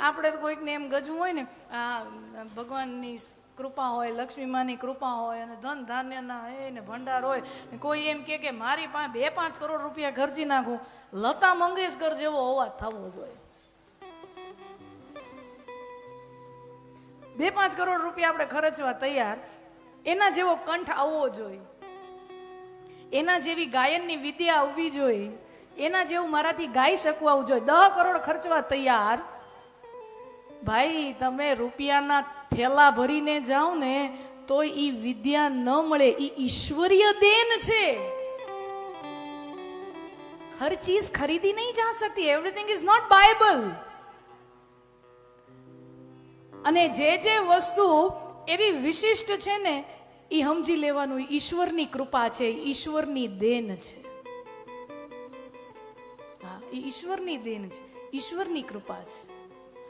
આપણે કોઈકને એમ ગજવું હોય ને, આ ભગવાનની કૃપા હોય, લક્ષ્મી માની કૃપા હોય અને ધન ધાન્યના એને ભંડાર હોય, કોઈ એમ કે મારી પાસે 2-5 કરોડ રૂપિયા ખર્ચી નાખું, લતા મંગેશકર જેવો અવાજ થવો જોઈએ. 2-5 કરોડ રૂપિયા આપણે ખર્ચવા તૈયાર, એના જેવો કંઠ આવવો જોઈએ, એના જેવી ગાયનની વિદ્યા આવવી જોઈએ, એના જેવું મારાથી ગાઈ શકવું જોઈએ. 10 કરોડ ખર્ચવા તૈયાર. ભાઈ તમે રૂપિયાના થેલા ભરીને જાઓ ને તો ઈ વિદ્યા ન મળે, ઈ ઈશ્વરીય દેન છે. હર ચીજ ખરીદી નહીં જા सकती, એવરીથિંગ ઇઝ નોટ બાઇબલ. અને જે વસ્તુ એવી વિશિષ્ટ છે ને એ સમજી લેવાનું, ઈશ્વરની કૃપા છે, ઈશ્વરની દેન છે. હા, એ ઈશ્વરની દેન છે, ઈશ્વરની કૃપા છે.